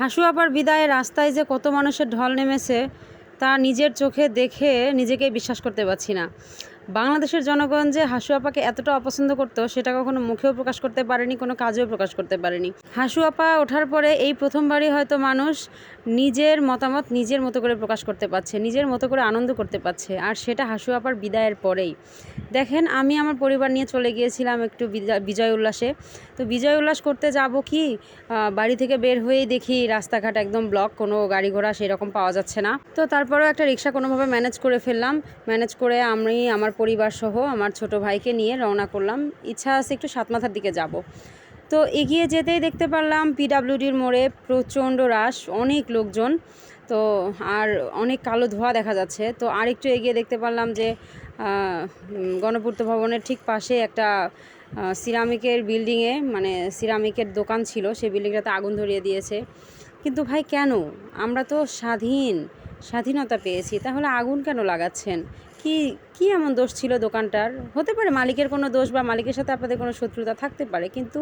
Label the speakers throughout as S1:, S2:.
S1: হাসু আপার বিদায়ে রাস্তায় যে কত মানুষের ঢল নেমেছে তা নিজের চোখে দেখে নিজেকেই বিশ্বাস করতে পারছি না। বাংলাদেশের জনগণ যে হাসু আপাকে এতটা অপছন্দ করতো সেটা কখনো মুখেও প্রকাশ করতে পারেনি, কোনো কাজেও প্রকাশ করতে পারেনি। হাসু আপা ওঠার পরে এই প্রথমবারই হয়তো মানুষ নিজের মতামত নিজের মতো করে প্রকাশ করতে পারছে, নিজের মতো করে আনন্দ করতে পারছে, আর সেটা হাসু আপার বিদায়ের পরেই। দেখেন, আমি আমার পরিবার নিয়ে চলে গিয়েছিলাম একটু বিজয় উল্লাসে। তো বিজয় উল্লাস করতে যাব কি, বাড়ি থেকে বের হয়েই দেখি রাস্তাঘাট একদম ব্লক, কোনো গাড়ি ঘোড়া সেরকম পাওয়া যাচ্ছে না। তো তারপরেও একটা রিক্সা কোনোভাবে ম্যানেজ করে ফেললাম। ম্যানেজ করে আমি আমার পরিবার সহ আমার ছোট ভাইকে নিয়ে রওনা করলাম। ইচ্ছা আছে একটু সাতমাথার দিকে যাব। তো এগিয়ে যেতেই দেখতে পারলাম পিডাব্লিউডির মোড়ে প্রচণ্ড রাশ, অনেক লোকজন। তো আর অনেক কালো ধোঁয়া দেখা যাচ্ছে। তো আর একটু এগিয়ে দেখতে পারলাম যে গণপূর্ত ভবনের ঠিক পাশে একটা সিরামিকের বিল্ডিংয়ে, মানে সিরামিকের দোকান ছিল, সেই বিল্ডিংটাতে আগুন ধরিয়ে দিয়েছে। কিন্তু ভাই কেন? আমরা তো স্বাধীনতা পেয়েছি, তাহলে আগুন কেন লাগাচ্ছেন? কি কি এমন দোষ ছিল দোকানটার? হতে পারে মালিকের কোনো দোষ বা মালিকের সাথে আপনাদের কোনো শত্রুতা থাকতে পারে, কিন্তু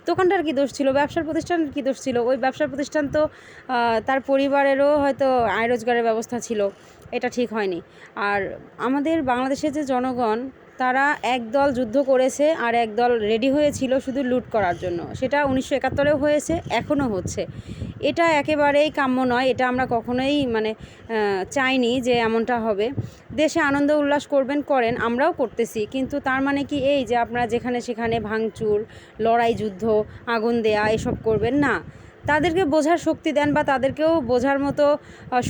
S1: দোকানটার কি দোষ ছিল? ব্যবসার প্রতিষ্ঠানের কি দোষ ছিল? ওই ব্যবসার প্রতিষ্ঠান তো তার পরিবারেরও হয়তো আয় রোজগারের ব্যবস্থা ছিল, এটা ঠিক হয়নি। আর আমাদের বাংলাদেশের যে জনগণ, তারা একদল যুদ্ধ করেছে আর একদল রেডি হয়েছিল শুধু লুট করার জন্য। সেটা 1971-এও হয়েছে, এখনও হচ্ছে। এটা একেবারেই কাম্য নয়। এটা আমরা কখনোই চাইনি যে এমনটা হবে। দেশে আনন্দ উল্লাস করবেন, করেন, আমরাও করতেছি, কিন্তু তার মানে কি এই যে আপনারা যেখানে সেখানে ভাঙচুর, লড়াই, যুদ্ধ, আগুন দেয়া এসব করবেন না? তাদেরকে বোঝার শক্তি দেন বা তাদেরকেও বোঝার মতো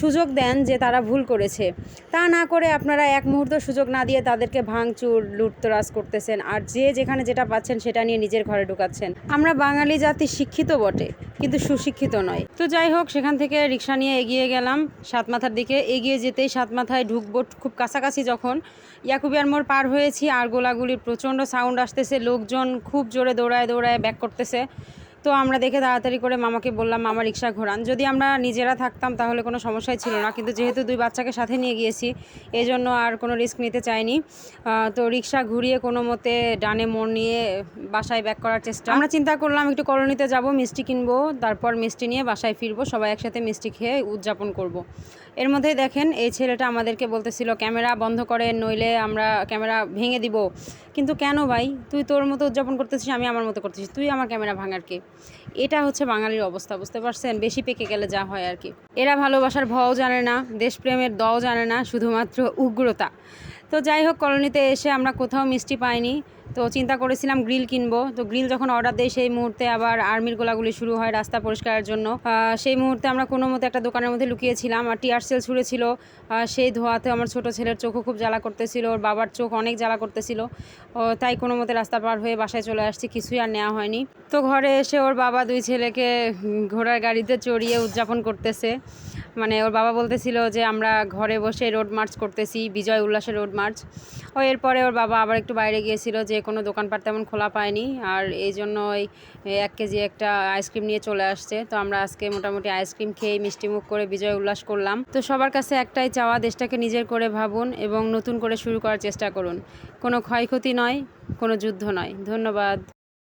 S1: সুযোগ দেন যে তারা ভুল করেছে। তা না করে আপনারা এক মুহূর্ত সুযোগ না দিয়ে তাদেরকে ভাঙচুর, লুটতরাজ করতেছেন, আর যে যেখানে যেটা পাচ্ছেন সেটা নিয়ে নিজের ঘরে ঢুকাচ্ছেন। আমরা বাঙালি জাতি শিক্ষিত বটে, কিন্তু সুশিক্ষিত নয়। তো যাই হোক, সেখান থেকে রিক্সা নিয়ে এগিয়ে গেলাম সাতমাথার দিকে। এগিয়ে যেতেই সাতমাথায় ঢুকবো খুব কাছাকাছি যখন ইয়াকুবিয়ার মোড় পার হয়েছি, আর গোলাগুলির প্রচণ্ড সাউন্ড আসতেছে, লোকজন খুব জোরে দৌড়ায় দৌড়ায় ব্যাক করতেছে। তো আমরা দেখে তাড়াতাড়ি করে মামাকে বললাম, মামা রিক্সা ঘোরান। যদি আমরা নিজেরা থাকতাম তাহলে কোনো সমস্যাই ছিল না, কিন্তু যেহেতু 2 বাচ্চাকে সাথে নিয়ে গিয়েছি, এই জন্য আর কোনো রিস্ক নিতে চাইনি। তো রিক্সা ঘুরিয়ে কোনো মতে ডানে মোড় নিয়ে বাসায় ব্যাক করার চেষ্টা। আমরা চিন্তা করলাম একটু কলোনিতে যাব, মিষ্টি কিনবো, তারপর মিষ্টি নিয়ে বাসায় ফিরবো, সবাই একসাথে মিষ্টি খেয়ে উদযাপন করব। এর মধ্যেই দেখেন এই ছেলেটা আমাদেরকে বলতেছিল, ক্যামেরা বন্ধ করেন, নইলে আমরা ক্যামেরা ভেঙে দিব। কিন্তু কেন ভাই? তুই তোর মতো উদযাপন করতেছিস, আমি আমার মতো করতেছি, তুই আমার ক্যামেরা ভাঙার কে? এটা হচ্ছে বাঙালির অবস্থা, বুঝতে পারছেন? বেশি পেকে গেলে যা হয় আর কি। এরা ভালোবাসার ভও জানে না, দেশপ্রেমের দও জানে না, শুধুমাত্র উগ্রতা। তো যাই হোক, কলোনিতে এসে আমরা কোথাও মিষ্টি পাইনি। তো চিন্তা করেছিলাম গ্রিল কিনবো। তো গ্রিল যখন অর্ডার দেয় সেই মুহূর্তে আবার আর্মির গোলাগুলি শুরু হয় রাস্তা পরিষ্কারের জন্য। সেই মুহূর্তে আমরা কোনো মতে একটা দোকানের মধ্যে লুকিয়েছিলাম, আর টিয়ার সেল ছুঁড়েছিল। সেই ধোঁয়াতে আমার ছোট ছেলের চোখও খুব জ্বালা করতেছিল, ওর বাবার চোখ অনেক জ্বালা করতেছিল। তাই কোনো মতে রাস্তা পার হয়ে বাসায় চলে আসছি, কিছুই আর নেওয়া হয়নি। তো ঘরে এসে ওর বাবা 2 ছেলেকে ঘোড়ার গাড়িতে চড়িয়ে উদযাপন করতেছে। মানে ওর বাবা বলতেছিল যে আমরা ঘরে বসে রোড মার্চ করতেছি, বিজয় উল্লাসের রোড মার্চ। এরপরে ওর বাবা আবার একটু বাইরে গিয়েছিল, যে কোনো দোকানপাট তেমন খোলা পায়নি, আর এই জন্য ওই 1 কেজি একটা আইসক্রিম নিয়ে চলে আসছে। তো আমরা আজকে মোটামুটি আইসক্রিম খেয়ে মিষ্টি মুখ করে বিজয় উল্লাস করলাম। তো সবার কাছে একটাই চাওয়া, দেশটাকে নিজের করে ভাবুন এবং নতুন করে শুরু করার চেষ্টা করুন। কোনো ক্ষয়ক্ষতি নয়, কোনো যুদ্ধ নয়। ধন্যবাদ।